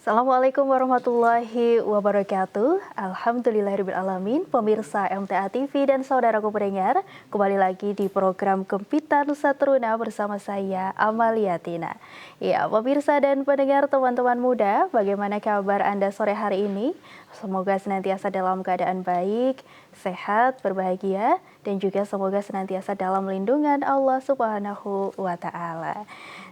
Assalamualaikum warahmatullahi wabarakatuh. Alhamdulillahirrahmanirrahim. Pemirsa MTA TV dan saudaraku pendengar, kembali lagi di program Gempita Nusa Teruna bersama saya Amalia Tina. Ya, pemirsa dan pendengar, teman-teman muda, bagaimana kabar Anda sore hari ini? Semoga senantiasa dalam keadaan baik, sehat, berbahagia, dan juga semoga senantiasa dalam lindungan Allah Subhanahu wa Ta'ala.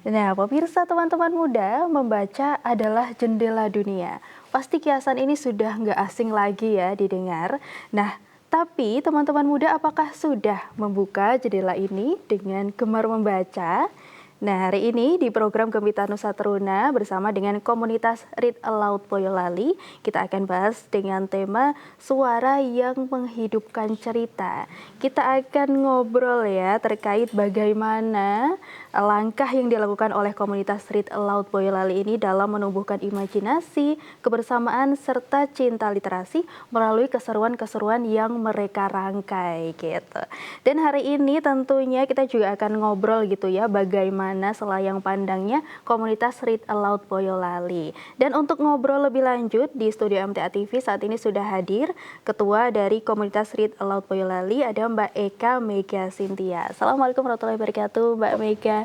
Nah, pemirsa, teman-teman muda, membaca adalah jendela dunia. Pasti kiasan ini sudah nggak asing lagi ya didengar. Nah, tapi teman-teman muda, apakah sudah membuka jendela ini dengan gemar membaca? Nah, hari ini di program Gempita Nusa Teruna bersama dengan komunitas Read Aloud Boyolali, kita akan bahas dengan tema suara yang menghidupkan cerita. Kita akan ngobrol ya terkait bagaimana langkah yang dilakukan oleh komunitas Read Aloud Boyolali ini dalam menumbuhkan imajinasi, kebersamaan, serta cinta literasi melalui keseruan-keseruan yang mereka rangkai gitu. Dan hari ini tentunya kita juga akan ngobrol gitu ya bagaimana selayang pandangnya komunitas Read Aloud Boyolali. Dan untuk ngobrol lebih lanjut di studio MTA TV saat ini sudah hadir Ketua dari komunitas Read Aloud Boyolali, ada Mbak Eka Mega Cynthia. Assalamualaikum warahmatullahi wabarakatuh, Mbak Mega.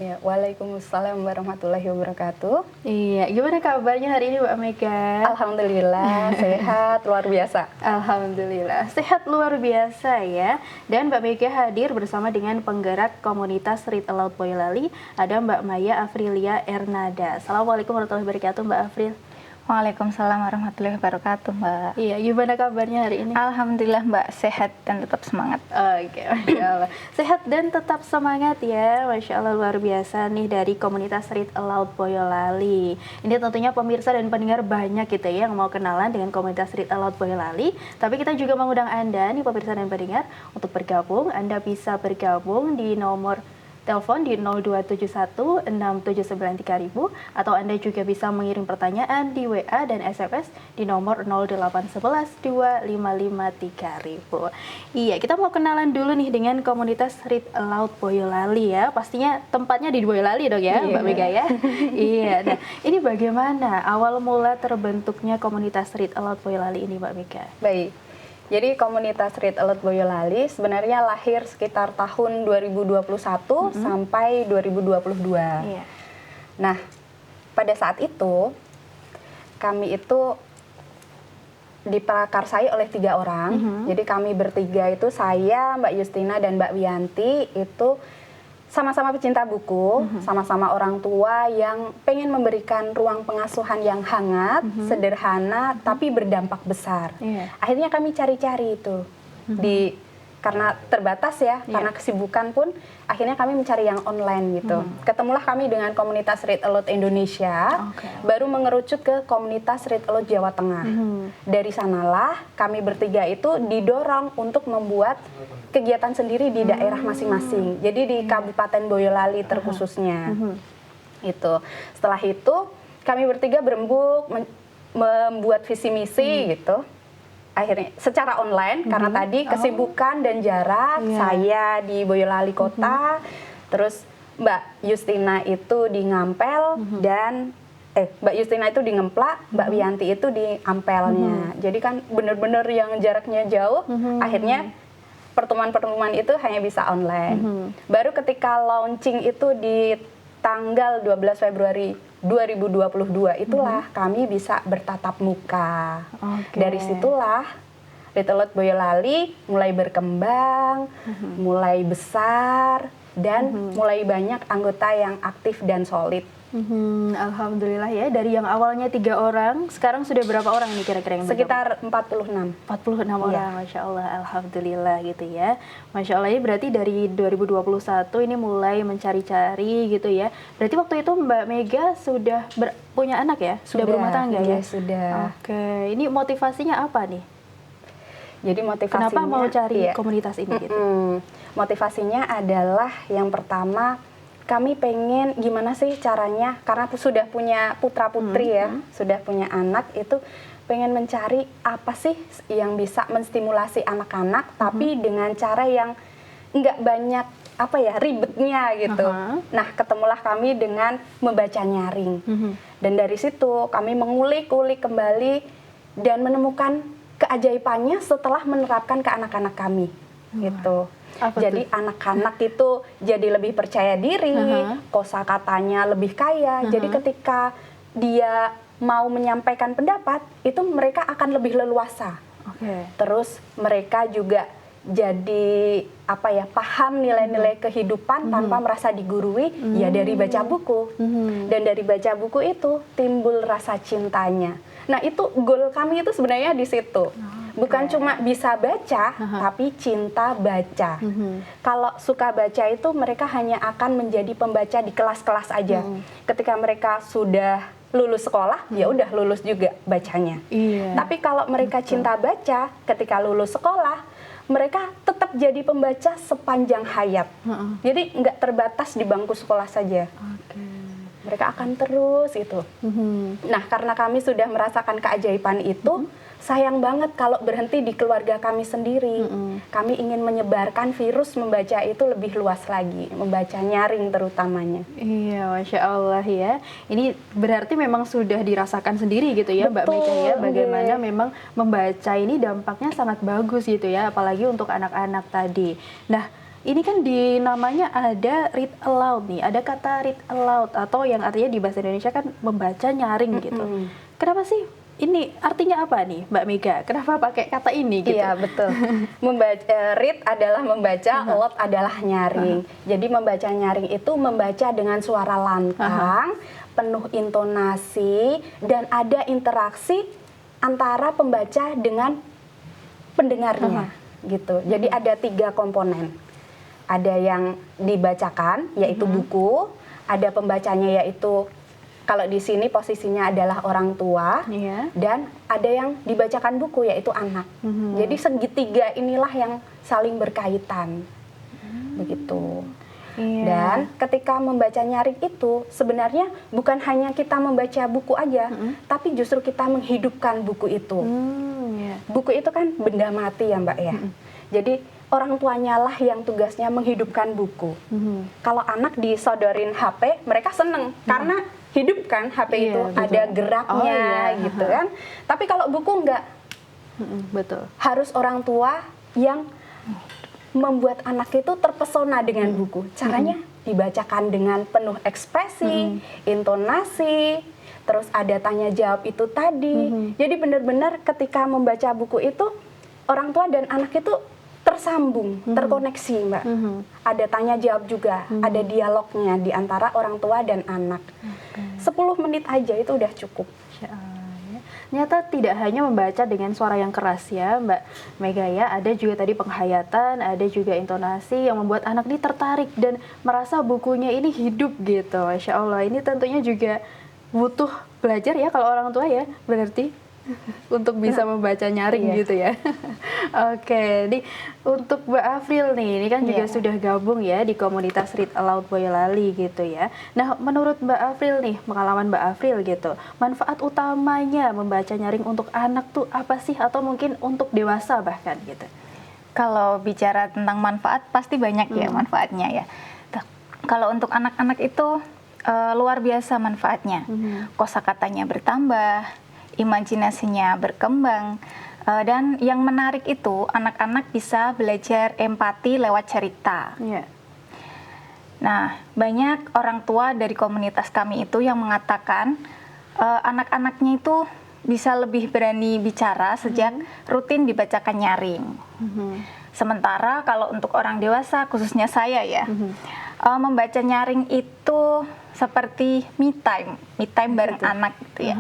Ya, waalaikumsalam warahmatullahi wabarakatuh. Iya, gimana kabarnya hari ini Mbak Mega? Alhamdulillah, sehat, luar biasa. Alhamdulillah, sehat luar biasa ya. Dan Mbak Mega hadir bersama dengan penggerak komunitas Read Aloud Boyolali, ada Mbak Maya Afrilia Ernada. Assalamualaikum warahmatullahi wabarakatuh, Mbak Afril. Waalaikumsalam warahmatullahi wabarakatuh, Mbak. Iya, gimana kabarnya hari ini? Alhamdulillah, Mbak, sehat dan tetap semangat. Oke, Masya Allah. Sehat dan tetap semangat ya, Masya Allah, luar biasa nih dari komunitas Read Aloud Boyolali. Ini tentunya pemirsa dan pendengar banyak gitu ya yang mau kenalan dengan komunitas Read Aloud Boyolali. Tapi kita juga mengundang Anda nih pemirsa dan pendengar untuk bergabung. Anda bisa bergabung di nomor telepon di 0271 679 3000 atau Anda juga bisa mengirim pertanyaan di WA dan SMS di nomor 0811 255 3000. Iya, kita mau kenalan dulu nih dengan komunitas Read Aloud Boyolali ya. Pastinya tempatnya di Boyolali dong ya, Mbak Mega ya. Iya, nah ini bagaimana awal mula terbentuknya komunitas Read Aloud Boyolali ini, Mbak Mega? Baik. Jadi komunitas Read Aloud Boyolali sebenarnya lahir sekitar tahun 2021 sampai 2022. Iya. Nah, pada saat itu kami itu diprakarsai oleh 3 orang. Jadi kami bertiga itu, saya, Mbak Justina, dan Mbak Wiyanti itu sama-sama pecinta buku, sama-sama orang tua yang pengen memberikan ruang pengasuhan yang hangat, sederhana, tapi berdampak besar. Akhirnya kami cari-cari itu, karena terbatas ya, karena kesibukan pun, akhirnya kami mencari yang online gitu. Ketemulah kami dengan komunitas Read Aloud Indonesia, baru mengerucut ke komunitas Read Aloud Jawa Tengah. Dari sanalah kami bertiga itu didorong untuk membuat kegiatan sendiri di daerah masing-masing. Jadi di Kabupaten Boyolali terkhususnya. Itu. Setelah itu kami bertiga berembuk membuat visi misi gitu. Akhirnya secara online karena tadi kesibukan dan jarak, saya di Boyolali kota, terus Mbak Justina itu di Ngampel dan Mbak Justina itu di Ngemplak, Mbak Wiyanti itu di Ampelnya. Jadi kan bener-bener yang jaraknya jauh, akhirnya pertemuan-pertemuan itu hanya bisa online. Baru ketika launching itu di tanggal 12 Februari 2022 itulah kami bisa bertatap muka. Dari situlah Read Aloud Boyolali mulai berkembang, mulai besar, dan mulai banyak anggota yang aktif dan solid. Alhamdulillah ya, dari yang awalnya 3 orang, sekarang sudah berapa orang nih kira-kira yang sekitar 46. 46 orang, Masya Allah, Alhamdulillah gitu ya. Masya Allah, ini berarti dari 2021 ini mulai mencari-cari gitu ya. Berarti waktu itu Mbak Mega sudah punya anak ya? Sudah berumah tangga ya? Sudah. Oke, ini motivasinya apa nih? Jadi motivasinya, kenapa mau cari komunitas ini gitu? Motivasinya adalah yang pertama, kami pengen gimana sih caranya, karena sudah punya putra-putri ya, sudah punya anak, itu pengen mencari apa sih yang bisa menstimulasi anak-anak, tapi dengan cara yang nggak banyak apa ya, ribetnya gitu. Nah, ketemulah kami dengan membaca nyaring. Dan dari situ kami mengulik-ulik kembali dan menemukan keajaibannya setelah menerapkan ke anak-anak kami gitu. Jadi anak-anak itu jadi lebih percaya diri, kosakatanya lebih kaya. Jadi ketika dia mau menyampaikan pendapat, itu mereka akan lebih leluasa. Terus mereka juga jadi apa ya, paham nilai-nilai kehidupan tanpa merasa digurui ya dari baca buku. Dan dari baca buku itu timbul rasa cintanya. Nah, itu goal kami itu sebenarnya di situ. Bukan cuma bisa baca, tapi cinta baca. Kalau suka baca itu mereka hanya akan menjadi pembaca di kelas-kelas aja. Ketika mereka sudah lulus sekolah, ya udah lulus juga bacanya. Tapi kalau mereka cinta baca, ketika lulus sekolah, mereka tetap jadi pembaca sepanjang hayat. Jadi nggak terbatas di bangku sekolah saja. Mereka akan terus itu. Nah, karena kami sudah merasakan keajaiban itu, sayang banget kalau berhenti di keluarga kami sendiri. Kami ingin menyebarkan virus membaca itu lebih luas lagi, membaca nyaring terutamanya. Iya, Masya Allah ya. Ini berarti memang sudah dirasakan sendiri gitu ya, Mbak Mega ya, bagaimana memang membaca ini dampaknya sangat bagus gitu ya, apalagi untuk anak-anak tadi. Nah, ini kan di namanya ada read aloud nih, ada kata read aloud atau yang artinya di bahasa Indonesia kan membaca nyaring gitu. Kenapa sih? Ini artinya apa nih, Mbak Mega? Kenapa pakai kata ini gitu? Iya, betul. Read adalah membaca, aloud adalah nyaring. Jadi membaca nyaring itu membaca dengan suara lantang, penuh intonasi, dan ada interaksi antara pembaca dengan pendengarnya, gitu. Jadi ada 3 komponen. Ada yang dibacakan, yaitu buku. Ada pembacanya, yaitu kalau di sini posisinya adalah orang tua. Dan ada yang dibacakan buku, yaitu anak. Jadi segitiga inilah yang saling berkaitan. Begitu. Dan ketika membaca nyaring itu, sebenarnya bukan hanya kita membaca buku aja, tapi justru kita menghidupkan buku itu. Buku itu kan benda mati ya, Mbak ya. Jadi orang tuanya lah yang tugasnya menghidupkan buku. Kalau anak disodorin HP, mereka seneng karena hidup kan HP itu, ada geraknya gitu kan. Tapi kalau buku enggak. Harus orang tua yang membuat anak itu terpesona dengan buku. Caranya dibacakan dengan penuh ekspresi, intonasi, terus ada tanya jawab itu tadi. Jadi benar-benar ketika membaca buku itu, orang tua dan anak itu tersambung, terkoneksi, Mbak. Ada tanya jawab juga, ada dialognya di antara orang tua dan anak. 10 menit aja itu udah cukup. Ternyata tidak hanya membaca dengan suara yang keras ya, Mbak Mega ya, ada juga tadi penghayatan, ada juga intonasi yang membuat anak ini tertarik dan merasa bukunya ini hidup gitu. Masya Allah, ini tentunya juga butuh belajar ya kalau orang tua ya, berarti untuk bisa membaca nyaring gitu ya. Oke, nih untuk Mbak Afril nih, ini kan juga sudah gabung ya di komunitas Read Aloud Boyolali gitu ya. Nah, menurut Mbak Afril nih, pengalaman Mbak Afril gitu, manfaat utamanya membaca nyaring untuk anak tuh apa sih? Atau mungkin untuk dewasa bahkan gitu? Kalau bicara tentang manfaat, pasti banyak ya manfaatnya ya. Kalau untuk anak-anak itu luar biasa manfaatnya. Kosakatanya bertambah, imajinasinya berkembang, dan yang menarik itu anak-anak bisa belajar empati lewat cerita. Nah, banyak orang tua dari komunitas kami itu yang mengatakan anak-anaknya itu bisa lebih berani bicara sejak rutin dibacakan nyaring. Sementara kalau untuk orang dewasa, khususnya saya ya, membaca nyaring itu seperti me time bareng anak gitu ya.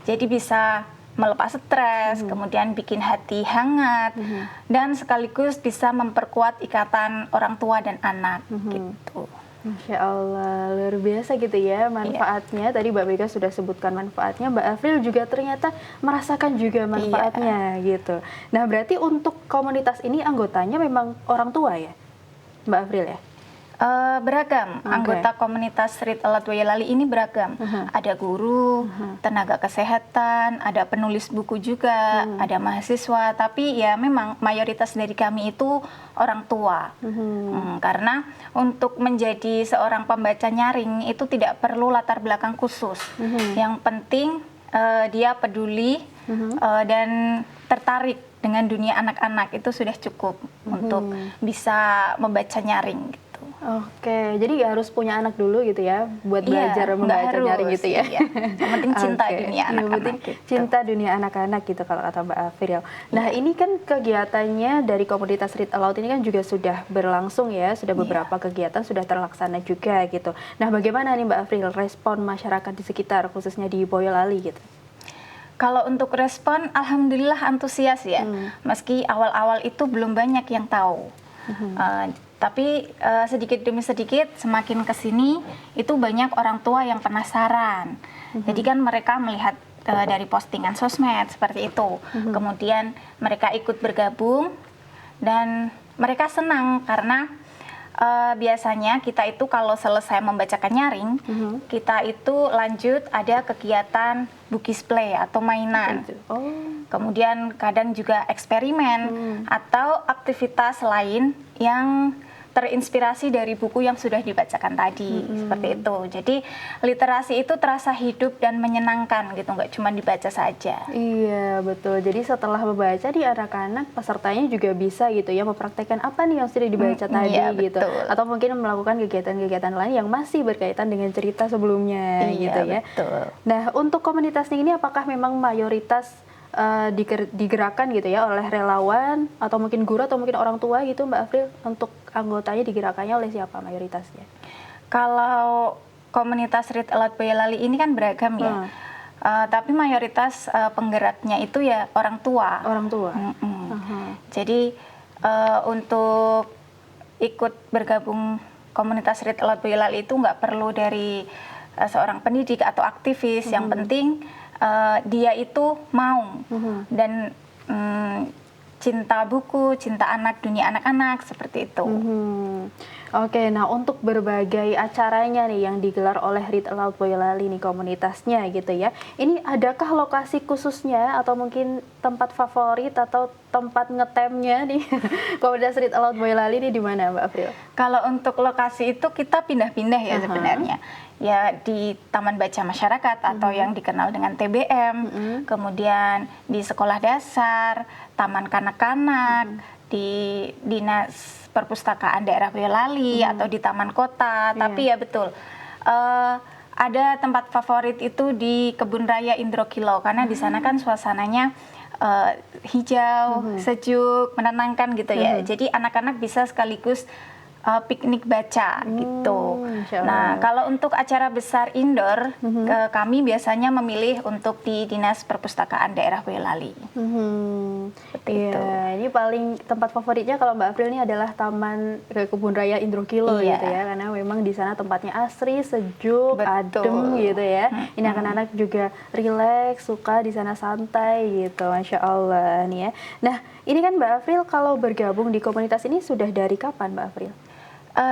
Jadi bisa melepas stres, kemudian bikin hati hangat, dan sekaligus bisa memperkuat ikatan orang tua dan anak gitu. Masya Allah, luar biasa gitu ya manfaatnya. Tadi Mbak Mega sudah sebutkan manfaatnya, Mbak Afril juga ternyata merasakan juga manfaatnya gitu. Nah, berarti untuk komunitas ini anggotanya memang orang tua ya, Mbak Afril ya? Beragam. Anggota komunitas Read Aloud Boyolali ini beragam. Ada guru, tenaga kesehatan, ada penulis buku juga, ada mahasiswa. Tapi ya memang mayoritas dari kami itu orang tua. Karena untuk menjadi seorang pembaca nyaring itu tidak perlu latar belakang khusus. Yang penting dia peduli dan tertarik dengan dunia anak-anak, itu sudah cukup untuk bisa membaca nyaring gitu. Oke, jadi nggak harus punya anak dulu gitu ya, buat belajar membaca nyaring gitu ya. Iya. Yang penting cinta dunia Yang anak-anak. penting Gitu. cinta dunia anak-anak gitu kalau kata Mbak Afril. Nah ini kan kegiatannya dari komunitas Read Aloud ini kan juga sudah berlangsung ya, sudah beberapa kegiatan sudah terlaksana juga gitu. Nah bagaimana nih Mbak Afril respon masyarakat di sekitar khususnya di Boyolali gitu? Kalau untuk respon, alhamdulillah antusias ya. Meski awal-awal itu belum banyak yang tahu. Tapi sedikit demi sedikit semakin kesini itu banyak orang tua yang penasaran. Jadi kan mereka melihat dari postingan sosmed seperti itu. Kemudian mereka ikut bergabung dan mereka senang karena biasanya kita itu kalau selesai membacakan nyaring, kita itu lanjut ada kegiatan bukis play atau mainan. Kemudian kadang juga eksperimen atau aktivitas lain yang terinspirasi dari buku yang sudah dibacakan tadi, seperti itu. Jadi literasi itu terasa hidup dan menyenangkan gitu, nggak cuma dibaca saja. Iya betul, jadi setelah membaca di anak-anak pesertanya juga bisa gitu ya mempraktekkan apa nih yang sudah dibaca tadi iya, gitu. betul. Atau mungkin melakukan kegiatan-kegiatan lain yang masih berkaitan dengan cerita sebelumnya Iya, gitu ya. betul. Nah untuk komunitasnya ini apakah memang mayoritas digerakkan gitu ya oleh relawan atau mungkin guru atau mungkin orang tua gitu Mbak Afril, untuk anggotanya digerakkannya oleh siapa mayoritasnya? Kalau komunitas Read Aloud Boyolali ini kan beragam ya. Tapi mayoritas penggeraknya itu ya orang tua. Orang tua. Jadi untuk ikut bergabung komunitas Read Aloud Boyolali itu nggak perlu dari seorang pendidik atau aktivis. Yang penting dia itu mau dan cinta buku, cinta anak, dunia anak-anak, seperti itu. Oke, nah untuk berbagai acaranya nih yang digelar oleh Read Aloud Boyolali nih komunitasnya gitu ya. Ini adakah lokasi khususnya atau mungkin tempat favorit atau tempat ngetemnya nih komunitas Read Aloud Boyolali ini di mana Mbak April? Kalau untuk lokasi itu kita pindah-pindah ya sebenarnya. Ya di Taman Baca Masyarakat atau yang dikenal dengan TBM, kemudian di sekolah dasar, taman kanak-kanak, di Dinas Perpustakaan Daerah Boyolali atau di Taman Kota. Tapi ya betul, ada tempat favorit itu di Kebun Raya Indrokilau karena di sana kan suasananya hijau, sejuk, menenangkan gitu ya. Jadi anak-anak bisa sekaligus piknik baca gitu. Nah, kalau untuk acara besar indoor, kami biasanya memilih untuk di Dinas Perpustakaan Daerah Boyolali. Seperti itu. Ini paling tempat favoritnya kalau Mbak April ini adalah Taman Kebun Raya Indrokilau gitu ya, karena memang di sana tempatnya asri, sejuk, adem gitu ya. Ini anak-anak juga rileks, suka di sana santai gitu, Masya Allah nih ya. Nah, ini kan Mbak April kalau bergabung di komunitas ini sudah dari kapan Mbak April?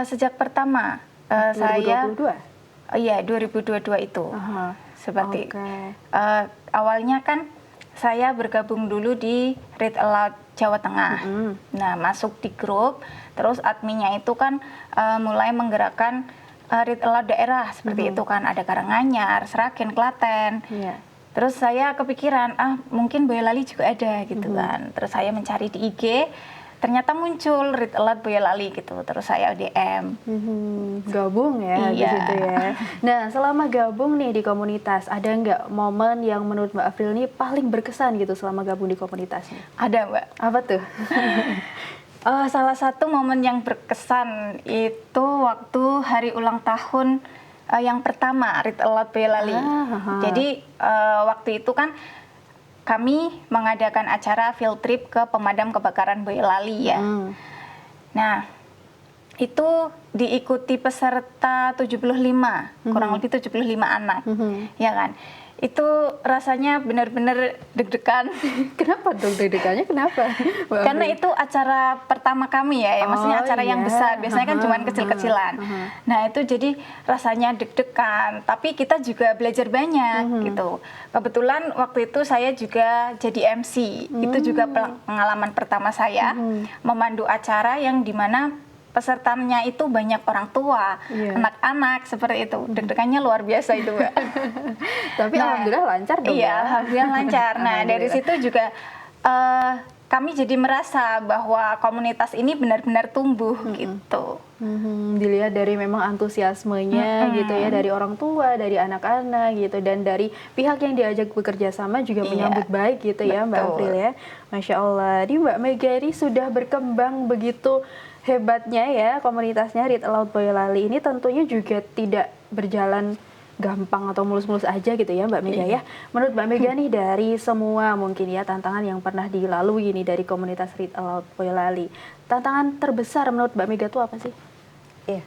Sejak pertama 2022? Iya 2022 itu. Seperti awalnya kan saya bergabung dulu di Read Aloud Jawa Tengah. Nah, masuk di grup, terus adminnya itu kan mulai menggerakkan Read Aloud daerah seperti itu kan, ada Karanganyar, Sragen, Klaten. Terus saya kepikiran, mungkin Boyolali juga ada gitu kan. Terus saya mencari di IG, ternyata muncul Read Aloud Boyolali gitu, terus saya DM. Gabung ya di situ ya. Nah, selama gabung nih di komunitas, ada nggak momen yang menurut Mbak April ini paling berkesan gitu selama gabung di komunitasnya? Ada Mbak. Apa tuh? Salah satu momen yang berkesan itu waktu hari ulang tahun yang pertama Read Aloud Boyolali. Jadi waktu itu kan kami mengadakan acara field trip ke pemadam kebakaran Boyolali ya. Nah, itu diikuti peserta 75, kurang lebih 75 anak. Ya kan? Itu rasanya benar-benar deg-degan. Kenapa dong deg-degannya? Kenapa? Mbak Karena Afri? itu acara pertama kami ya, maksudnya Oh, acara yang iya. besar. Biasanya kan cuman kecil-kecilan. Nah, itu jadi rasanya deg-degan, tapi kita juga belajar banyak gitu. Kebetulan waktu itu saya juga jadi MC. Itu juga pengalaman pertama saya memandu acara yang dimana pesertanya itu banyak orang tua, Iya. anak-anak, seperti itu. Deg-degannya luar biasa itu, Mbak. Tapi alhamdulillah lancar dong, Iya, Mbak. alhamdulillah lancar. Nah, dari Alhamdulillah. situ juga kami jadi merasa bahwa komunitas ini benar-benar tumbuh gitu. Dilihat dari memang antusiasmenya gitu ya, dari orang tua, dari anak-anak gitu, dan dari pihak yang diajak bekerja sama juga Iya, menyambut baik gitu ya Mbak betul. April ya. Masya Allah, di Mbak Mega ini sudah berkembang begitu hebatnya ya komunitasnya Read Aloud Boyolali ini, tentunya juga tidak berjalan gampang atau mulus-mulus aja gitu ya Mbak Mega ya. Menurut Mbak Mega nih, dari semua mungkin ya tantangan yang pernah dilalui nih dari komunitas Read Aloud Boyolali, tantangan terbesar menurut Mbak Mega itu apa sih? Iya.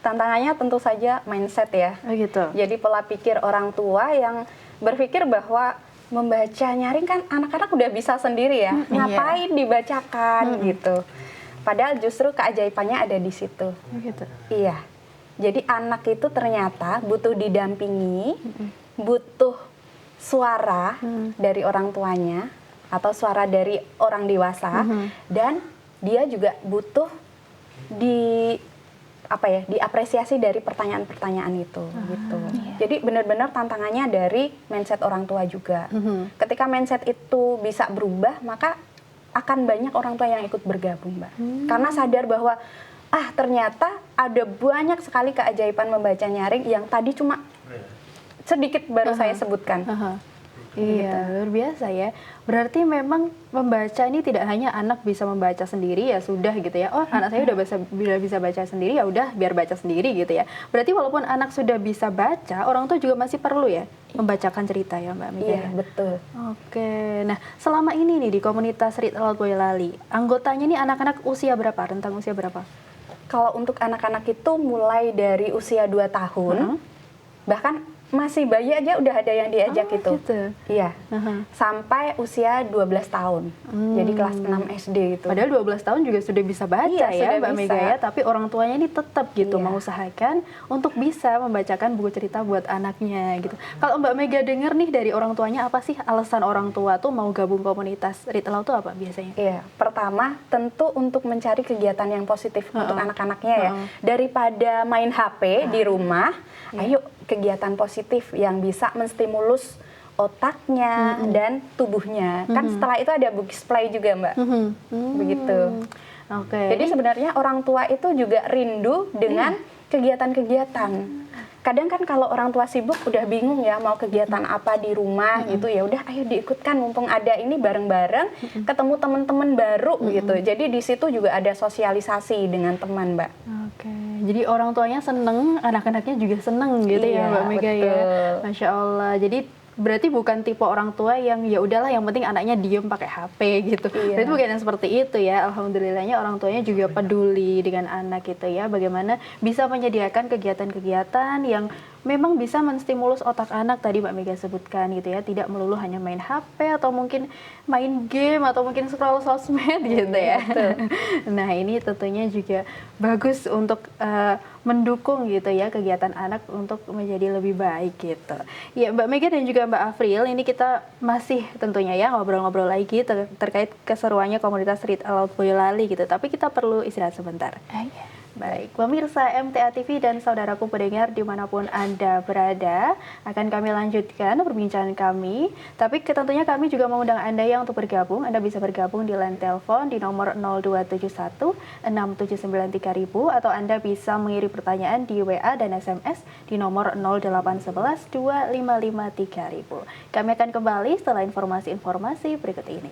Tantangannya tentu saja mindset ya. Oh gitu. Jadi pola pikir orang tua yang berpikir bahwa membaca nyaring kan anak-anak udah bisa sendiri ya. Ngapain dibacakan gitu. Padahal justru keajaibannya ada di situ. Oh gitu. Iya. Jadi anak itu ternyata butuh didampingi, butuh suara dari orang tuanya atau suara dari orang dewasa, dan dia juga butuh diapresiasi dari pertanyaan-pertanyaan itu gitu. Jadi benar-benar tantangannya dari mindset orang tua juga. Ketika mindset itu bisa berubah, maka akan banyak orang tua yang ikut bergabung, Mbak. Karena sadar bahwa ternyata ada banyak sekali keajaiban membaca nyaring yang tadi cuma sedikit baru saya sebutkan. Iya, luar biasa ya. Berarti memang membaca ini tidak hanya anak bisa membaca sendiri ya sudah gitu ya. Oh, anak saya udah bisa baca sendiri, ya udah biar baca sendiri gitu ya. Berarti walaupun anak sudah bisa baca, orang tua juga masih perlu ya membacakan cerita ya Mbak Mega. Iya, betul. Oke. Nah, selama ini nih di komunitas Read Aloud Boyolali, anggotanya nih anak-anak usia berapa? Rentang usia berapa? Kalau untuk anak-anak itu mulai dari usia 2 tahun, bahkan masih bayi aja udah ada yang diajak Oh, gitu. Iya. Sampai usia 12 tahun. Jadi kelas 6 SD gitu. Padahal 12 tahun juga sudah bisa baca Iya, ya sudah Mbak bisa. Mega ya, tapi orang tuanya ini tetap gitu Iya. mengusahakan untuk bisa membacakan buku cerita buat anaknya gitu. Kalau Mbak Mega dengar nih dari orang tuanya, apa sih alasan orang tua tuh mau gabung komunitas Read Aloud tuh apa biasanya? Iya, pertama tentu untuk mencari kegiatan yang positif untuk anak-anaknya ya. Daripada main HP di rumah, ayo kegiatan positif yang bisa menstimulus otaknya dan tubuhnya. Kan setelah itu ada book play juga, Mbak. Begitu. Oke. Jadi sebenarnya orang tua itu juga rindu dengan kegiatan-kegiatan. Kadang kan kalau orang tua sibuk udah bingung ya mau kegiatan apa di rumah gitu, ya udah ayo diikutkan mumpung ada ini bareng-bareng, ketemu teman-teman baru gitu. Jadi di situ juga ada sosialisasi dengan teman, Mbak. Oke, jadi orang tuanya seneng, anak-anaknya juga seneng gitu ya Iya, Mbak Mega ya. betul. Masya Allah. Jadi berarti bukan tipe orang tua yang ya udahlah yang penting anaknya diem pakai HP gitu. Iya. Berarti bukan yang seperti itu ya. Alhamdulillahnya orang tuanya juga peduli dengan anak gitu ya. Bagaimana bisa menyediakan kegiatan-kegiatan yang memang bisa menstimulus otak anak tadi Mbak Mega sebutkan gitu ya. Tidak melulu hanya main HP atau mungkin main game atau mungkin scroll sosmed gitu ya. Nah, ini tentunya juga bagus untuk mendukung gitu ya kegiatan anak untuk menjadi lebih baik gitu. Ya Mbak Mega dan juga Mbak Afril, ini kita masih tentunya ya ngobrol-ngobrol lagi terkait keseruannya komunitas Read Aloud Boyolali gitu. Tapi kita perlu istirahat sebentar. Baik, pemirsa MTA TV dan saudaraku pendengar dimanapun Anda berada, akan kami lanjutkan perbincangan kami. Tapi tentunya kami juga mengundang Anda ya untuk bergabung. Anda bisa bergabung di line telepon di nomor 0271 679 3000 atau Anda bisa mengirim pertanyaan di WA dan SMS di nomor 0811 255 3000. Kami akan kembali setelah informasi-informasi berikut ini.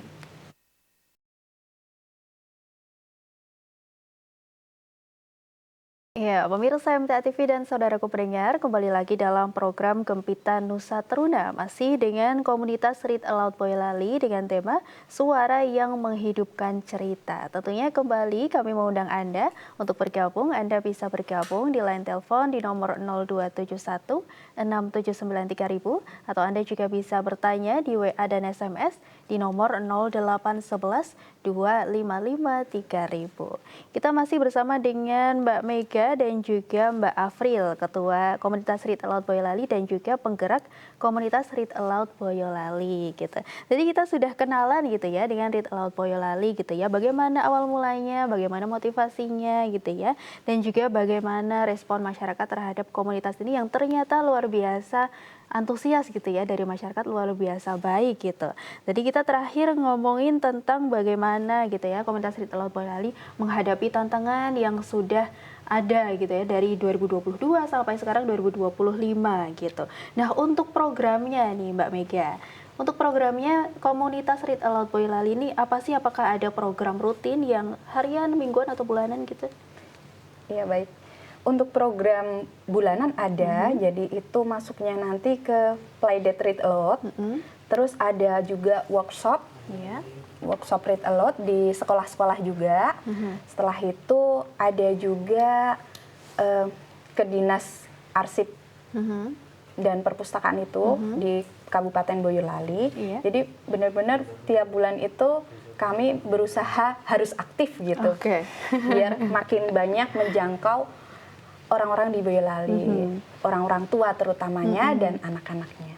Ya, Ya, pemirsa MTA TV dan saudaraku pendengar, kembali lagi dalam program Gempita Nusa Teruna, masih dengan komunitas Read Aloud Boyolali dengan tema Suara yang Menghidupkan Cerita. Tentunya kembali kami mengundang Anda untuk bergabung. Anda bisa bergabung di line telepon di nomor 0271 679 3000 atau Anda juga bisa bertanya di WA dan SMS di nomor 0811 255 3000. Kita masih bersama dengan Mbak Mega dan juga Mbak Afril, Ketua Komunitas Read Aloud Boyolali dan juga penggerak Komunitas Read Aloud Boyolali gitu. Jadi kita sudah kenalan gitu ya dengan Read Aloud Boyolali gitu ya. Bagaimana awal mulanya, bagaimana motivasinya gitu ya. Dan juga bagaimana respon masyarakat terhadap komunitas ini yang ternyata luar biasa antusias gitu ya dari masyarakat, luar biasa baik gitu. Jadi kita terakhir ngomongin tentang bagaimana gitu ya komunitas Read Aloud Boyolali menghadapi tantangan yang sudah ada gitu ya dari 2022 sampai sekarang 2025 gitu. Nah, untuk programnya nih Mbak Mega, untuk programnya komunitas Read Aloud Boyolali ini apa sih? Apakah ada program rutin yang harian, mingguan atau bulanan gitu? Iya, baik. Untuk program bulanan ada, jadi itu masuknya nanti ke Playdate Read Aloud. Terus ada juga workshop, workshop Read Aloud di sekolah-sekolah juga. Setelah itu ada juga ke Dinas Arsip dan Perpustakaan itu di Kabupaten Boyolali. Jadi benar-benar tiap bulan itu kami berusaha harus aktif gitu, biar makin banyak menjangkau orang-orang di Boyolali, orang-orang tua terutamanya dan anak-anaknya.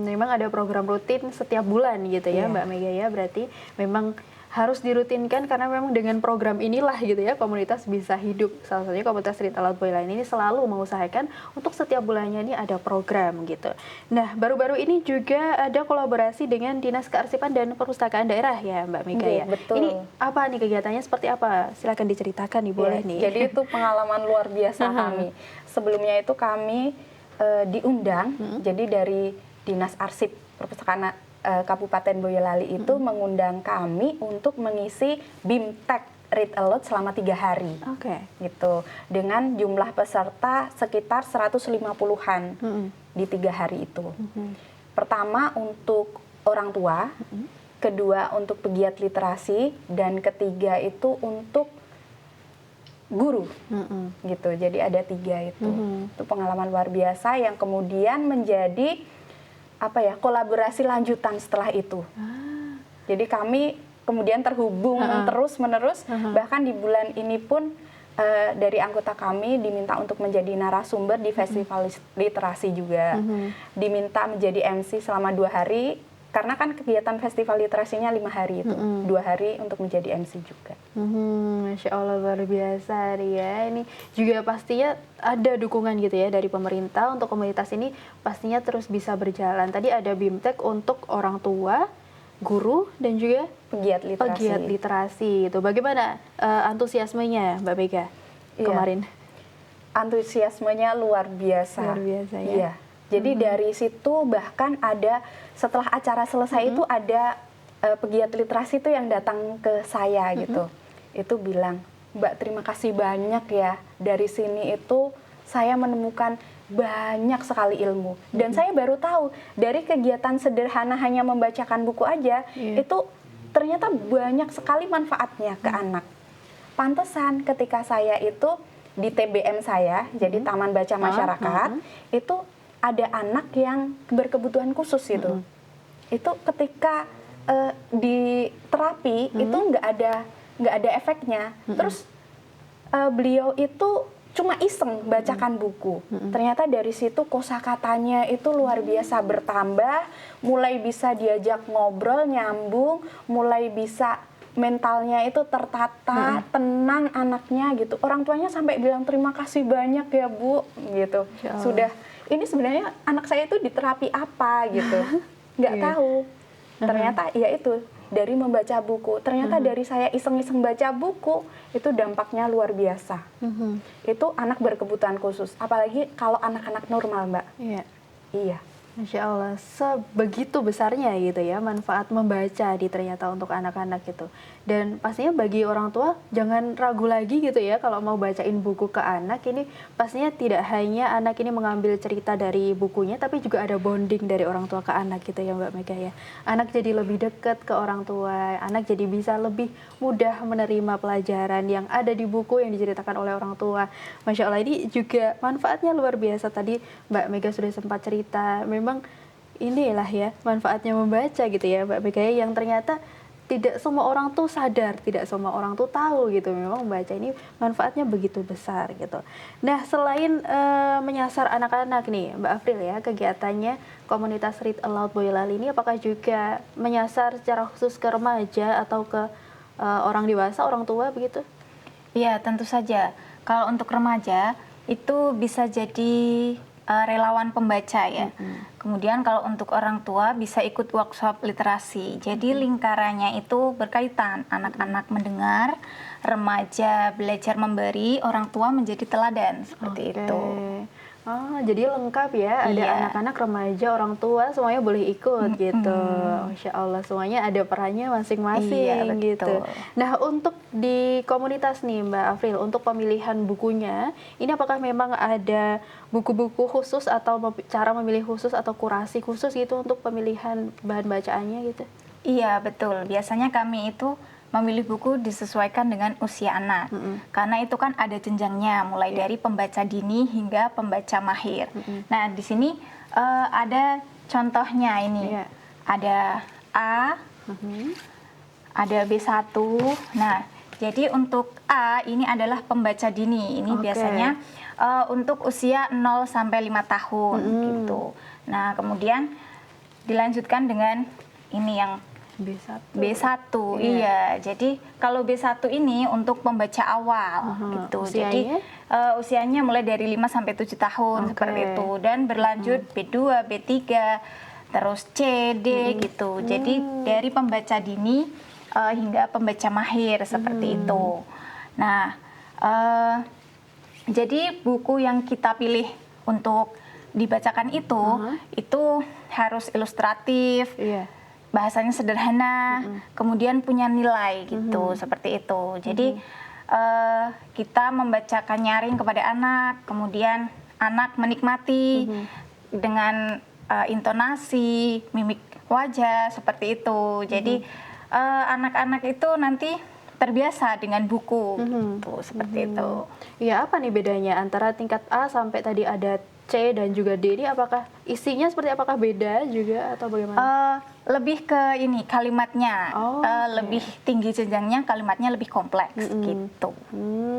Memang ada program rutin setiap bulan gitu ya Mbak Mega ya, berarti memang harus dirutinkan karena memang dengan program inilah gitu ya komunitas bisa hidup. Salah satunya komunitas Read Aloud Boyolali ini selalu mengusahakan untuk setiap bulannya ini ada program gitu. Nah, baru-baru ini juga ada kolaborasi dengan Dinas Kearsipan dan Perpustakaan Daerah ya Mbak Mega ya. Betul. Ini apa nih kegiatannya, seperti apa? Silakan diceritakan nih, boleh nih. Jadi itu pengalaman luar biasa kami. Sebelumnya itu kami diundang, jadi dari Dinas Arsip Perpustakaan Kabupaten Boyolali itu mengundang kami untuk mengisi BIMTEK Read Aloud selama 3 hari. Gitu. Dengan jumlah peserta sekitar 150-an di 3 hari itu. Pertama untuk orang tua, kedua untuk pegiat literasi, dan ketiga itu untuk guru. Gitu. Jadi ada 3 itu. Itu pengalaman luar biasa yang kemudian menjadi kolaborasi lanjutan setelah itu. Jadi kami kemudian terhubung terus-menerus, bahkan di bulan ini pun dari anggota kami diminta untuk menjadi narasumber di festival literasi juga. Diminta menjadi MC selama 2 hari, karena kan kegiatan festival literasinya 5 hari itu. 2 hari untuk menjadi MC juga. Masya Allah, luar biasa ya. Ini juga pastinya ada dukungan gitu ya dari pemerintah untuk komunitas ini pastinya terus bisa berjalan. Tadi ada BIMTEK untuk orang tua, guru, dan juga pegiat literasi. Itu bagaimana antusiasmenya Mbak Mega kemarin? Antusiasmenya luar biasa. Luar biasa ya. Iya. Jadi dari situ bahkan ada, setelah acara selesai itu ada pegiat literasi itu yang datang ke saya gitu. Itu bilang, Mbak, terima kasih banyak ya, dari sini itu saya menemukan banyak sekali ilmu. Dan saya baru tahu dari kegiatan sederhana hanya membacakan buku aja, itu ternyata banyak sekali manfaatnya ke anak. Pantesan ketika saya itu di TBM saya, jadi Taman Baca Masyarakat, itu ada anak yang berkebutuhan khusus gitu. Itu ketika di terapi itu nggak ada efeknya. Terus beliau itu cuma iseng bacakan buku. Ternyata dari situ kosakatanya itu luar biasa bertambah, mulai bisa diajak ngobrol, nyambung, mulai bisa mentalnya itu tertata, tenang anaknya gitu. Orang tuanya sampai bilang terima kasih banyak ya Bu gitu. Sudah, ini sebenarnya anak saya itu di terapi apa gitu. Nggak tahu. Ternyata ya itu dari membaca buku. Ternyata dari saya iseng-iseng baca buku itu dampaknya luar biasa. Itu anak berkebutuhan khusus. Apalagi kalau anak-anak normal, Mbak. Iya. Masya Allah, sebegitu besarnya gitu ya manfaat membaca ternyata untuk anak-anak gitu. Dan pastinya bagi orang tua jangan ragu lagi gitu ya kalau mau bacain buku ke anak ini pastinya tidak hanya anak ini mengambil cerita dari bukunya tapi juga ada bonding dari orang tua ke anak gitu ya Mbak Mega ya. Anak jadi lebih dekat ke orang tua, anak jadi bisa lebih mudah menerima pelajaran yang ada di buku yang diceritakan oleh orang tua. Masya Allah, ini juga manfaatnya luar biasa. Tadi Mbak Mega sudah sempat cerita, memang inilah ya manfaatnya membaca gitu ya Mbak Mega ya, yang ternyata tidak semua orang tuh sadar, tidak semua orang tuh tahu gitu. Memang membaca ini manfaatnya begitu besar gitu. Nah, selain menyasar anak-anak nih Mbak Afril ya, kegiatannya komunitas Read Aloud Boyolali ini apakah juga menyasar secara khusus ke remaja atau ke orang dewasa, orang tua begitu? Iya, tentu saja. Kalau untuk remaja itu bisa jadi relawan pembaca ya. Kemudian kalau untuk orang tua bisa ikut workshop literasi. Jadi lingkarannya itu berkaitan. Anak-anak mendengar, remaja belajar memberi, orang tua menjadi teladan seperti itu. Oh, jadi lengkap ya, ada Iya. anak-anak, remaja, orang tua, semuanya boleh ikut gitu. Masya Allah, semuanya ada perannya masing-masing Iya, gitu. betul. Nah, untuk di komunitas nih Mbak Afril, untuk pemilihan bukunya, ini apakah memang ada buku-buku khusus atau cara memilih khusus atau kurasi khusus gitu untuk pemilihan bahan bacaannya gitu? Iya, betul. Biasanya kami itu memilih buku disesuaikan dengan usia anak. Karena itu kan ada jenjangnya, mulai dari pembaca dini hingga pembaca mahir. Nah, di sini ada contohnya ini. Iya. Ada A, ada B1. Nah, jadi untuk A ini adalah pembaca dini. Ini biasanya untuk usia 0 sampai 5 tahun gitu. Nah, kemudian dilanjutkan dengan ini yang B1. B1, iya. Jadi kalau B1 ini untuk pembaca awal gitu. Usianya? Jadi usianya mulai dari 5 sampai 7 tahun seperti itu, dan berlanjut B2, B3, terus C, D gitu. Jadi dari pembaca dini hingga pembaca mahir seperti itu. Nah, jadi buku yang kita pilih untuk dibacakan itu harus ilustratif. Iya. Bahasanya sederhana, kemudian punya nilai gitu, seperti itu. Jadi kita membacakan nyaring kepada anak, kemudian anak menikmati dengan intonasi, mimik wajah seperti itu. Jadi anak-anak itu nanti terbiasa dengan buku, gitu, seperti itu. Iya, apa nih bedanya antara tingkat A sampai tadi ada C dan juga D ini, apakah isinya seperti apakah beda juga atau bagaimana? Lebih ke ini kalimatnya, Oh, lebih tinggi jenjangnya, kalimatnya lebih kompleks gitu.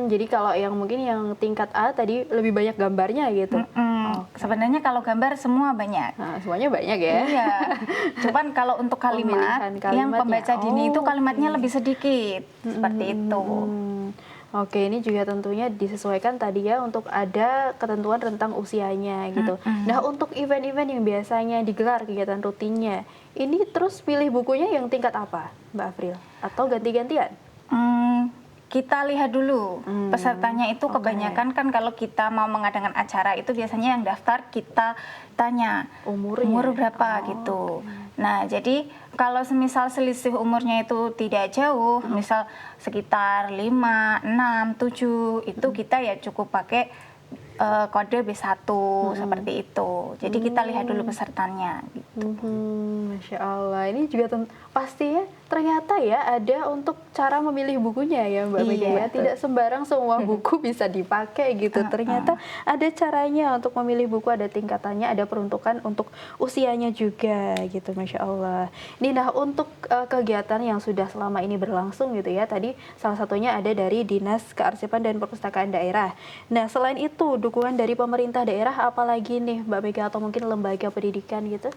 Jadi kalau yang mungkin yang tingkat A tadi lebih banyak gambarnya gitu. Sebenarnya kalau gambar semua banyak. Nah, semuanya banyak ya. Iya. Cuman kalau untuk kalimat, Pemilihan yang kalimatnya. pembaca dini itu kalimatnya lebih sedikit, seperti itu. Oke, ini juga tentunya disesuaikan tadi ya untuk ada ketentuan tentang usianya gitu. Nah, untuk event-event yang biasanya digelar kegiatan rutinnya, ini terus pilih bukunya yang tingkat apa, Mbak Afril? Atau ganti-gantian? Kita lihat dulu pesertanya itu kebanyakan kan kalau kita mau mengadakan acara itu biasanya yang daftar kita tanya Umurnya? umur berapa gitu. Nah, jadi kalau semisal selisih umurnya itu tidak jauh, misal sekitar 5, 6, 7, itu kita ya cukup pakai kode B1 seperti itu. Jadi kita lihat dulu pesertanya gitu. Masya Allah, ini juga pasti ya ternyata ya ada untuk cara memilih bukunya ya Mbak Mega ya. Tidak sembarang semua buku bisa dipakai gitu. Ternyata ada caranya untuk memilih buku, ada tingkatannya, ada peruntukan untuk usianya juga gitu, Masya Allah. Ini nah untuk kegiatan yang sudah selama ini berlangsung gitu ya. Tadi salah satunya ada dari Dinas Kearsipan dan Perpustakaan Daerah. Nah, selain itu dukungan dari pemerintah daerah apalagi nih Mbak Mega, atau mungkin lembaga pendidikan gitu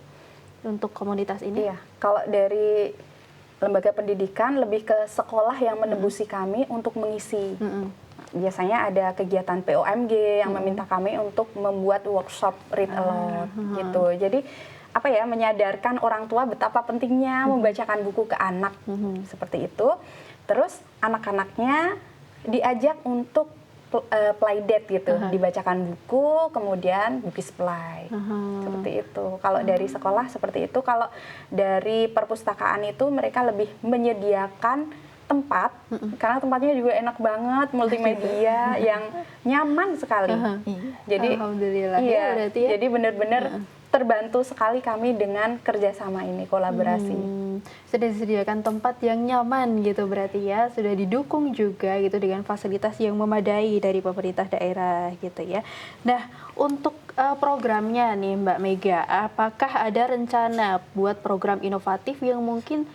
untuk komunitas ini? Iya, kalau dari lembaga pendidikan lebih ke sekolah yang menebusi kami untuk mengisi. Biasanya ada kegiatan POMG yang meminta kami untuk membuat workshop read aloud gitu. Jadi apa ya, menyadarkan orang tua betapa pentingnya membacakan buku ke anak seperti itu. Terus anak-anaknya diajak untuk playdate gitu, dibacakan buku, kemudian bukis play. Seperti itu. Kalau dari sekolah seperti itu, kalau dari perpustakaan itu mereka lebih menyediakan tempat, karena tempatnya juga enak banget, multimedia yang nyaman sekali. Jadi Alhamdulillah ya, iya, berarti ya. jadi benar-benar terbantu sekali kami dengan kerjasama ini, kolaborasi. Sudah disediakan tempat yang nyaman gitu berarti ya, sudah didukung juga gitu dengan fasilitas yang memadai dari pemerintah daerah gitu ya. Nah, untuk programnya nih Mbak Mega, apakah ada rencana buat program inovatif yang mungkin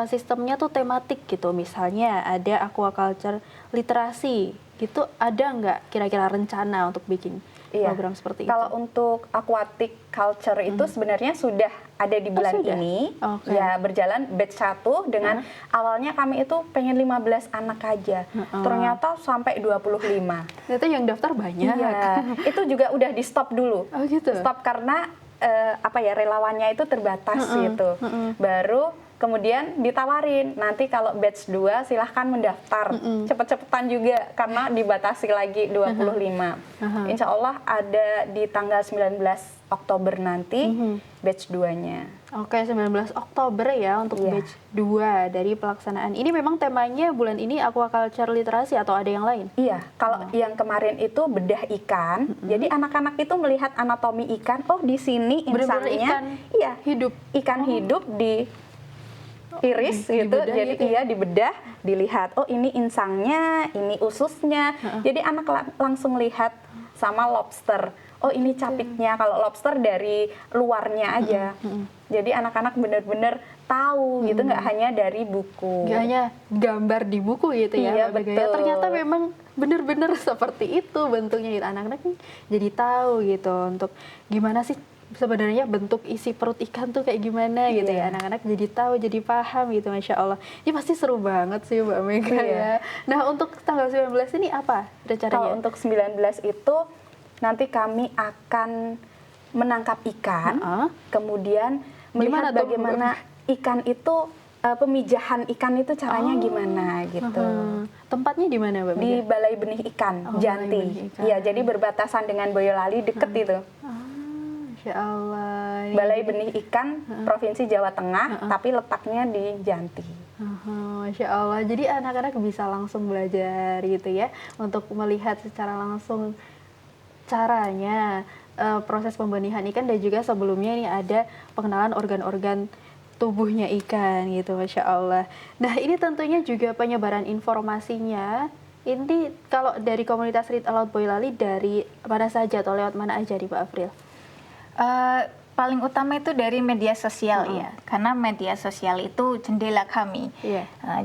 sistemnya tuh tematik gitu, misalnya ada aquaculture literasi gitu, ada nggak kira-kira rencana untuk bikin program seperti itu? Kalau untuk aquatic culture itu sebenarnya sudah ada di bulan sudah? ini. Oke. Ya, berjalan batch 1 dengan awalnya kami itu pengen 15 anak aja. Ternyata sampai 25. Ternyata yang daftar banyak. Iya, itu juga udah di stop dulu. Oh gitu. Stop karena relawannya itu terbatas gitu. Baru kemudian ditawarin, nanti kalau batch 2 silahkan mendaftar. Cepet-cepetan juga karena dibatasi lagi 25. Insya Allah ada di tanggal 19 Oktober nanti batch 2-nya. Oke, 19 Oktober ya untuk batch 2 dari pelaksanaan. Ini memang temanya bulan ini aquaculture literasi atau ada yang lain? Iya, kalau yang kemarin itu bedah ikan. Jadi anak-anak itu melihat anatomi ikan, oh di sini Benar-benar insangnya ikan hidup. Ikan hidup di iris gitu, dibedah jadi gitu ya? dibedah, dilihat, oh ini insangnya, ini ususnya. Jadi anak langsung lihat sama lobster. Oh ini capitnya, kalau lobster dari luarnya aja. Jadi anak-anak benar-benar tahu gitu, nggak hanya dari buku. Nggak hanya gambar di buku gitu ya, Iya, Mbak Mega ya. betul. Ternyata memang benar-benar seperti itu bentuknya gitu. Anak-anak nih jadi tahu gitu untuk gimana sih sebenarnya bentuk isi perut ikan tuh kayak gimana gitu ya. Anak-anak jadi tahu, jadi paham gitu, Masya Allah. Ini pasti seru banget sih Mbak Mega ya. Nah, untuk tanggal 19 ini apa rencananya? Kalau untuk 19 itu nanti kami akan menangkap ikan, kemudian Gimana melihat tuh? bagaimana ikan itu, pemijahan ikan itu caranya gimana gitu. Tempatnya di mana Mbak Mega? Di Balai Benih Ikan, Oh, Balai Janti. Benih Ikan. Iya, jadi berbatasan dengan Boyolali, deket itu. Masya Allah. Balai Benih Ikan, Provinsi Jawa Tengah, tapi letaknya di Janti. Masya Allah, jadi anak-anak bisa langsung belajar gitu ya, untuk melihat secara langsung caranya proses pembenihan ikan, dan juga sebelumnya ini ada pengenalan organ-organ tubuhnya ikan gitu, Masya Allah. Nah, ini tentunya juga penyebaran informasinya. Ini kalau dari komunitas Read Aloud Boyolali dari mana saja atau lewat mana aja nih Pak Afril? Paling utama itu dari media sosial ya, karena media sosial itu jendela kami.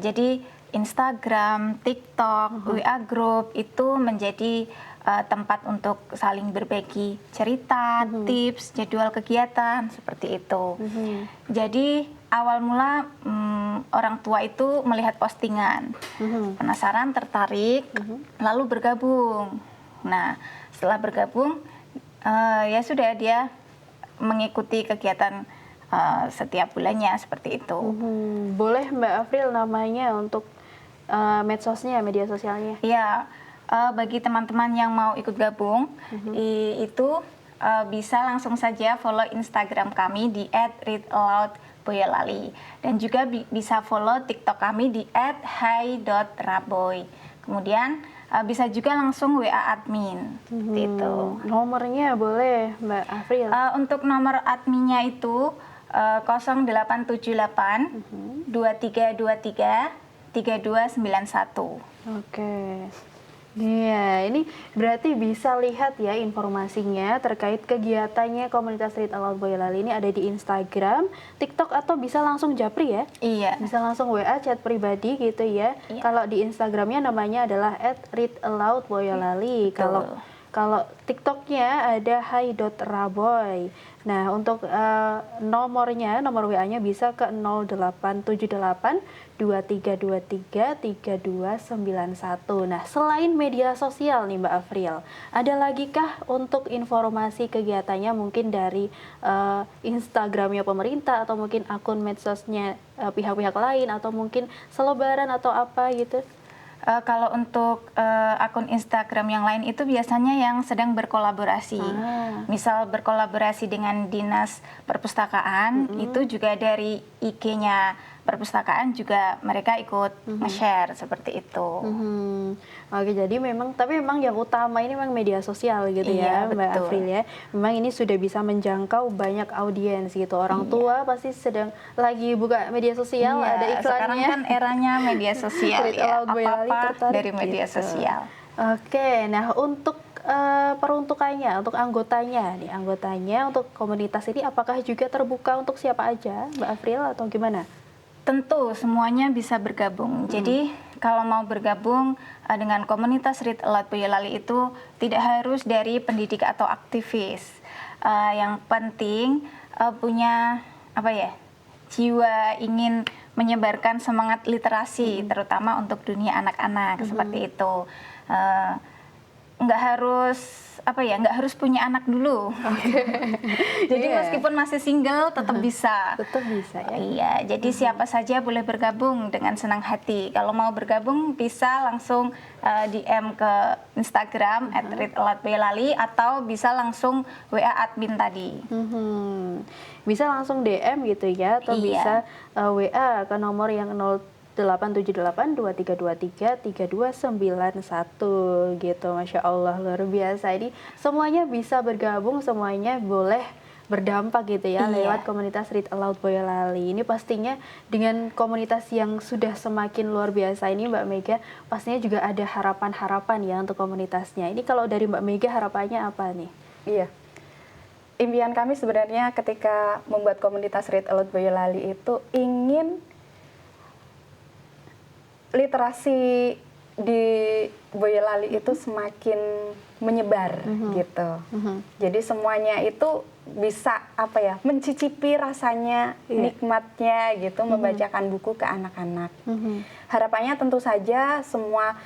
Jadi Instagram, TikTok, WA Group itu menjadi tempat untuk saling berbagi cerita, tips, jadwal kegiatan seperti itu. Jadi awal mula orang tua itu melihat postingan, penasaran, tertarik, lalu bergabung. Nah, setelah bergabung ya sudah, dia mengikuti kegiatan setiap bulannya seperti itu. Boleh Mbak Afril namanya untuk medsosnya, media sosialnya? Iya, bagi teman-teman yang mau ikut gabung, itu bisa langsung saja follow Instagram kami di @readaloudboyolali, dan juga bisa follow TikTok kami di @hi.raboy. Kemudian bisa juga langsung WA admin, gitu. Nomornya boleh Mbak Afril? Untuk nomor adminnya itu 0878 2323 3291. Oke. Iya, ini berarti bisa lihat ya informasinya terkait kegiatannya komunitas Read Aloud Boyolali ini ada di Instagram, TikTok, atau bisa langsung japri ya? Iya. Bisa langsung WA, chat pribadi gitu ya. Iya. Kalau di Instagramnya namanya adalah @readaloudboyolali. Kalau TikToknya ada hi.raboy. Nah, untuk nomornya, nomor WA-nya bisa ke 0878 2323 3291. Nah, selain media sosial nih Mbak Afril, ada lagi kah untuk informasi kegiatannya mungkin dari Instagramnya pemerintah, atau mungkin akun medsosnya pihak-pihak lain, atau mungkin selebaran atau apa gitu? Kalau untuk akun Instagram yang lain itu biasanya yang sedang berkolaborasi. Misal berkolaborasi dengan dinas perpustakaan, itu juga dari IG-nya perpustakaan juga mereka ikut nge-share seperti itu. Oke, jadi tapi memang yang utama ini memang media sosial gitu Iya, ya, Mbak betul. Afril ya. Memang ini sudah bisa menjangkau banyak audiens gitu. Orang tua pasti sedang lagi buka media sosial, Iya, ada iklannya. sekarang kan eranya media sosial Street ya, Aloud Boyolali apa-apa tertarik dari media gitu. sosial. Oke, nah untuk peruntukannya, untuk anggotanya untuk komunitas ini apakah juga terbuka untuk siapa aja, Mbak Afril, atau gimana? Tentu semuanya bisa bergabung. Jadi kalau mau bergabung dengan komunitas Read Aloud Boyolali itu tidak harus dari pendidik atau aktivis. Yang penting punya jiwa ingin menyebarkan semangat literasi, terutama untuk dunia anak-anak seperti itu. Nggak harus punya anak dulu. Jadi meskipun masih single tetap bisa. Tetap bisa ya. Iya, jadi siapa saja boleh bergabung dengan senang hati. Kalau mau bergabung bisa langsung DM ke Instagram @readaloudboyolali atau bisa langsung WA admin tadi. Bisa langsung DM gitu ya, atau Iya. bisa WA ke nomor yang 087823233291 gitu. Masya Allah, luar biasa. Ini semuanya bisa bergabung, semuanya boleh berdampak gitu ya lewat komunitas Read Aloud Boyolali. Ini pastinya dengan komunitas yang sudah semakin luar biasa ini Mbak Mega, pastinya juga ada harapan-harapan ya untuk komunitasnya. Ini kalau dari Mbak Mega harapannya apa nih? Iya. Impian kami sebenarnya ketika membuat komunitas Read Aloud Boyolali itu ingin literasi di Boyolali itu semakin menyebar gitu. Jadi semuanya itu bisa mencicipi rasanya, nikmatnya gitu membacakan buku ke anak-anak. Harapannya tentu saja semua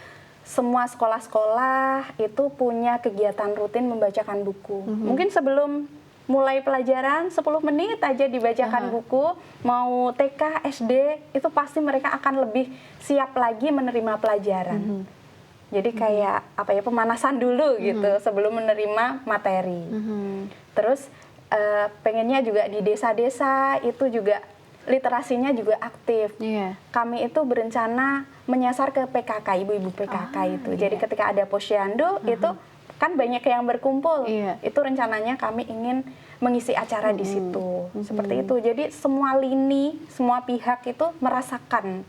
sekolah-sekolah itu punya kegiatan rutin membacakan buku. Mungkin sebelum mulai pelajaran 10 menit aja dibacakan buku, mau TK, SD, itu pasti mereka akan lebih siap lagi menerima pelajaran. Jadi kayak pemanasan dulu gitu sebelum menerima materi. Terus pengennya juga di desa-desa itu juga literasinya juga aktif. Kami itu berencana menyasar ke PKK, ibu-ibu PKK itu. Jadi ketika ada posyandu itu kan banyak yang berkumpul. Itu rencananya kami ingin mengisi acara di situ. Seperti itu. Jadi semua lini, semua pihak itu merasakan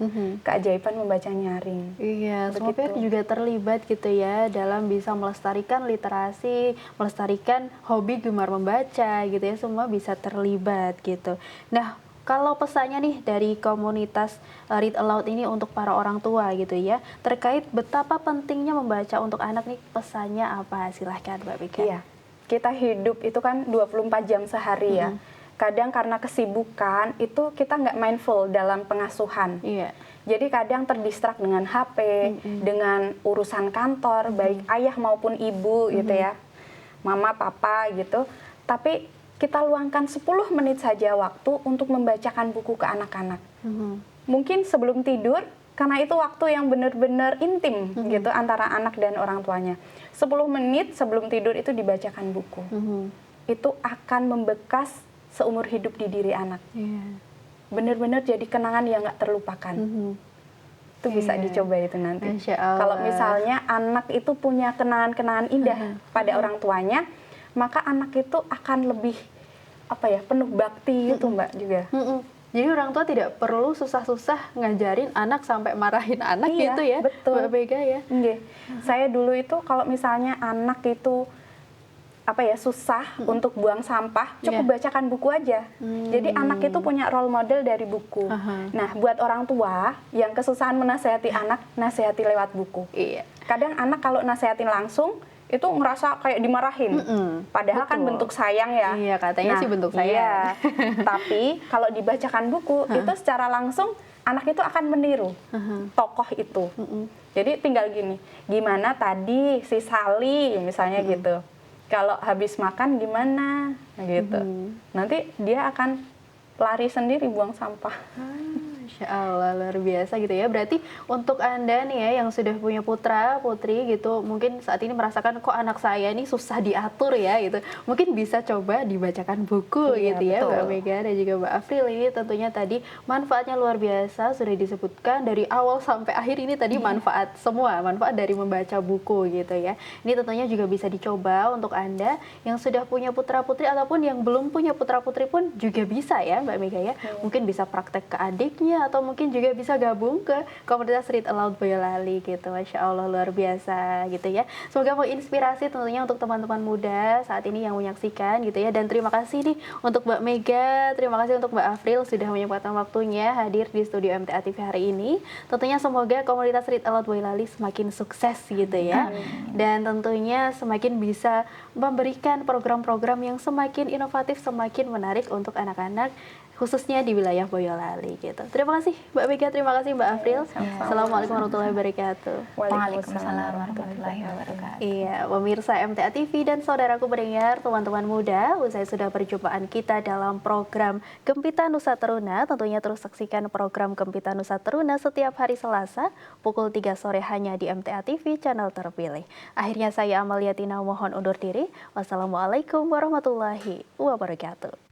keajaiban membaca nyaring. Iya, semua pihak juga terlibat gitu ya dalam bisa melestarikan literasi, melestarikan hobi gemar membaca gitu ya. Semua bisa terlibat gitu. Nah, kalau pesannya nih dari komunitas Read Aloud ini untuk para orang tua gitu ya, terkait betapa pentingnya membaca untuk anak nih, pesannya apa? Silahkan Mbak Mega. Iya, kita hidup itu kan 24 jam sehari ya. Kadang karena kesibukan itu kita nggak mindful dalam pengasuhan. Jadi kadang terdistrak dengan HP, dengan urusan kantor, baik ayah maupun ibu gitu ya, mama, papa gitu. Tapi kita luangkan 10 menit saja waktu untuk membacakan buku ke anak-anak. Mungkin sebelum tidur, karena itu waktu yang benar-benar intim gitu antara anak dan orang tuanya. 10 menit sebelum tidur itu dibacakan buku. Itu akan membekas seumur hidup di diri anak. Benar-benar jadi kenangan yang nggak terlupakan. Itu bisa dicoba itu nanti. Kalau misalnya anak itu punya kenangan-kenangan indah pada orang tuanya, maka anak itu akan lebih penuh bakti gitu Mbak juga. Jadi orang tua tidak perlu susah-susah ngajarin anak sampai marahin anak gitu ya, betul. Mbak Mega ya. Saya dulu itu kalau misalnya anak itu susah untuk buang sampah, cukup bacakan buku aja. Jadi anak itu punya role model dari buku. Nah, buat orang tua yang kesusahan menasehati anak, nasehati lewat buku. Kadang anak kalau nasehatin langsung itu ngerasa kayak dimarahin. Padahal kan bentuk sayang ya. Iya, katanya sih bentuk sayang. Tapi kalau dibacakan buku itu secara langsung anak itu akan meniru tokoh itu. Jadi tinggal gimana tadi si Sally misalnya gitu. Kalau habis makan gimana gitu. Nanti dia akan lari sendiri buang sampah. Masya Allah, luar biasa gitu ya. Berarti untuk Anda nih ya yang sudah punya putra, putri gitu, mungkin saat ini merasakan kok anak saya ini susah diatur ya gitu. Mungkin bisa coba dibacakan buku Iya, gitu ya betul. Mbak Mega dan juga Mbak Afril. Ini tentunya tadi manfaatnya luar biasa, sudah disebutkan dari awal sampai akhir ini tadi manfaat semua, manfaat dari membaca buku gitu ya. Ini tentunya juga bisa dicoba untuk Anda yang sudah punya putra-putri ataupun yang belum punya putra-putri pun juga bisa ya Mbak Mega ya. Mungkin bisa praktek ke adiknya atau mungkin juga bisa gabung ke komunitas Read Aloud Boyolali gitu. Masya Allah luar biasa gitu ya. Semoga menginspirasi tentunya untuk teman-teman muda saat ini yang menyaksikan gitu ya. Dan terima kasih nih untuk Mbak Mega, terima kasih untuk Mbak Afril sudah menyempatkan waktunya hadir di studio MTA TV hari ini. Tentunya semoga komunitas Read Aloud Boyolali semakin sukses gitu ya. Dan tentunya semakin bisa memberikan program-program yang semakin inovatif, semakin menarik untuk anak-anak khususnya di wilayah Boyolali gitu. Terima kasih Mbak Mega, terima kasih Mbak Afril. Assalamualaikum warahmatullahi wabarakatuh. Waalaikumsalam warahmatullahi wabarakatuh. Iya, pemirsa MTA TV dan saudaraku pendengar, teman-teman muda, usai sudah perjumpaan kita dalam program Gempita Nusa Teruna, tentunya terus saksikan program Gempita Nusa Teruna setiap hari Selasa pukul 3 sore hanya di MTA TV channel terpilih. Akhirnya saya Amalia Tina mohon undur diri. Wassalamualaikum warahmatullahi wabarakatuh.